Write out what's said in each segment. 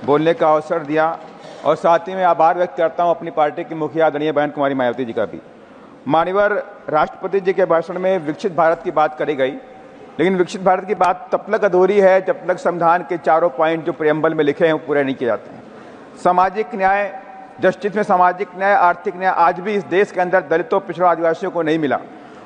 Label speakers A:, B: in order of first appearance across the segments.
A: बोलने का अवसर दिया और साथ ही मैं आभार व्यक्त करता हूं अपनी पार्टी की मुखिया आदरणीय बहन कुमारी मायावती जी का भी। माननीय राष्ट्रपति जी के भाषण में विकसित भारत की बात करी गई, लेकिन विकसित भारत की बात तब तक अधूरी है जब तक संविधान के चारों पॉइंट जो प्रियम्बल में लिखे हैं वो पूरे नहीं किए जाते हैं। सामाजिक न्याय, जस्टिस में सामाजिक न्याय, आर्थिक न्याय आज भी इस देश के अंदर दलितों, पिछड़ों, आदिवासियों को नहीं मिला।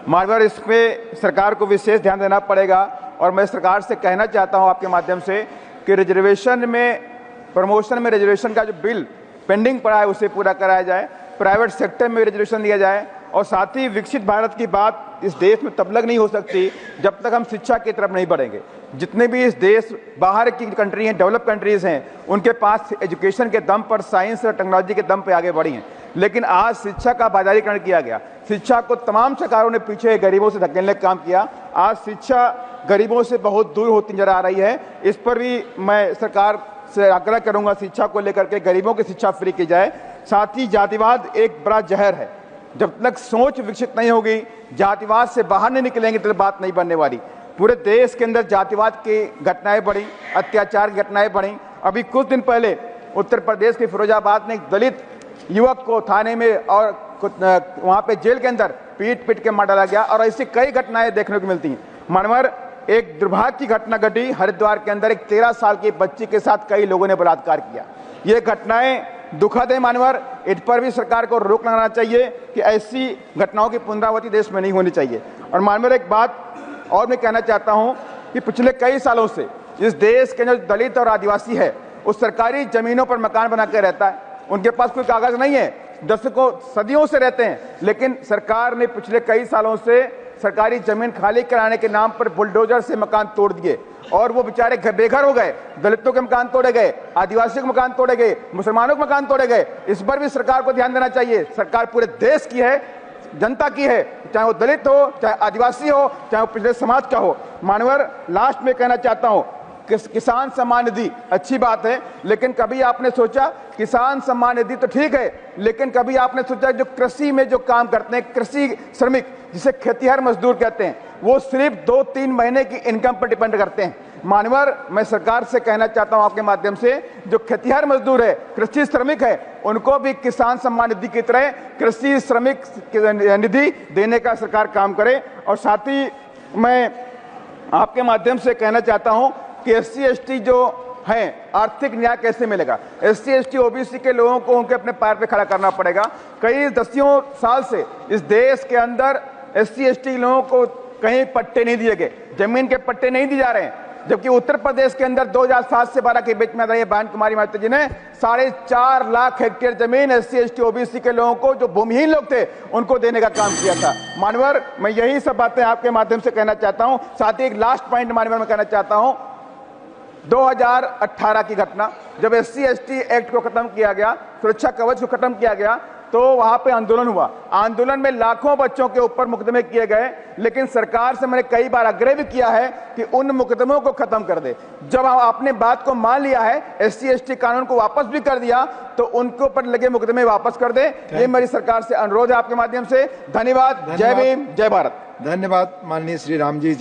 A: माननीय इस पे सरकार को विशेष ध्यान देना पड़ेगा और मैं सरकार से कहना चाहता हूं आपके माध्यम से कि रिजर्वेशन में, प्रमोशन में रिजर्वेशन का जो बिल पेंडिंग पड़ा है उसे पूरा कराया जाए, प्राइवेट सेक्टर में रिजर्वेशन दिया जाए और साथ ही विकसित भारत की बात इस देश में तब तक नहीं हो सकती जब तक हम शिक्षा की तरफ नहीं बढ़ेंगे। जितने भी इस देश बाहर की कंट्री हैं, डेवलप कंट्रीज हैं, उनके पास एजुकेशन के दम पर, साइंस और टेक्नोलॉजी के दम पर आगे बढ़ी हैं, लेकिन आज शिक्षा का बाजारीकरण किया गया। शिक्षा को तमाम सरकारों ने पीछे गरीबों से धकेलने का काम किया। आज शिक्षा गरीबों से बहुत दूर होती नजर आ रही है। इस पर भी मैं सरकार से आग्रह करूंगा शिक्षा को लेकर के गरीबों की शिक्षा फ्री की जाए। साथ ही जातिवाद एक बड़ा जहर है, जब तक सोच विकसित नहीं होगी, जातिवाद से बाहर नहीं निकलेंगे तो बात नहीं बनने वाली। पूरे देश के अंदर जातिवाद की घटनाएं बढ़ी, अत्याचार की घटनाएं बढ़ी। अभी कुछ दिन पहले उत्तर प्रदेश के फिरोजाबाद में एक दलित युवक को थाने में और वहां पे जेल के अंदर पीट के मार डाला गया और ऐसी कई घटनाएं देखने को मिलती हैं। मानवर एक दुर्भाग्य की घटना घटी हरिद्वार के अंदर, एक 13 साल की बच्ची के साथ कई लोगों ने बलात्कार किया। ये घटनाएं दुखद है मानवर, इन पर भी सरकार को रोक लगाना चाहिए कि ऐसी घटनाओं की पुनरावृत्ति देश में नहीं होनी चाहिए। और मानवर एक बात और मैं कहना चाहता हूं कि पिछले कई सालों से इस देश के जो दलित और आदिवासी है उस सरकारी जमीनों पर मकान बना के रहता है, उनके पास कोई कागज नहीं है, दशकों सदियों से रहते हैं, लेकिन सरकार ने पिछले कई सालों से सरकारी जमीन खाली कराने के नाम पर बुलडोजर से मकान तोड़ दिए और वो बेचारे बेघर हो गए। दलितों के मकान तोड़े गए, आदिवासियों के मकान तोड़े गए, मुसलमानों के मकान तोड़े गए। इस पर भी सरकार को ध्यान देना चाहिए। सरकार पूरे देश की है, जनता की है, चाहे वो दलित हो, चाहे आदिवासी हो, चाहे वो पिछड़े समाज का हो। मानवर लास्ट में कहना चाहता हूं, किसान सम्मान निधि अच्छी बात है, लेकिन कभी आपने सोचा, किसान सम्मान निधि तो ठीक है, लेकिन कभी आपने सोचा जो कृषि में जो काम करते हैं, कृषि श्रमिक जिसे खेतिहर मजदूर कहते हैं, वो सिर्फ 2-3 महीने की इनकम पर डिपेंड करते हैं। मानवर मैं सरकार से कहना चाहता हूं आपके माध्यम से, जो खेतिहर मजदूर है, कृषि श्रमिक है, उनको भी किसान सम्मान निधि की तरह कृषि श्रमिक निधि देने का सरकार काम करे। और साथ ही मैं आपके माध्यम से कहना चाहता हूं कि SC ST जो हैं, आर्थिक न्याय कैसे मिलेगा? SC ST OBC के लोगों को उनके अपने पैर पे खड़ा करना पड़ेगा। कई दसियों साल से इस देश के अंदर SC ST लोगों को कहीं पट्टे नहीं दिए गए, जमीन के पट्टे नहीं दिए जा रहे हैं, जबकि उत्तर प्रदेश के अंदर 2007 से 12 के बीच में बहन कुमारी मायावती जी ने 4.5 लाख हेक्टेयर जमीन SC ST OBC के लोगों को, जो भूमिहीन लोग थे, उनको देने का काम किया था। मानवर मैं यही सब बातें आपके माध्यम से कहना चाहता हूं। साथ ही एक लास्ट पॉइंट मानवर मैं कहना चाहता हूं, 2018 की घटना, जब SC ST एक्ट को खत्म किया गया, सुरक्षा कवच को खत्म किया गया, तो वहां पे आंदोलन हुआ। आंदोलन में लाखों बच्चों के ऊपर मुकदमे किए गए, लेकिन सरकार से मैंने कई बार आग्रह भी किया है कि उन मुकदमों को खत्म कर दे। जब आपने बात को मान लिया है, SC ST कानून को वापस भी कर दिया, तो उनके ऊपर लगे मुकदमे वापस कर दे। ये मेरी सरकार से अनुरोध है आपके माध्यम से। धन्यवाद। जय भीम, जय भारत।
B: धन्यवाद माननीय श्री राम जी।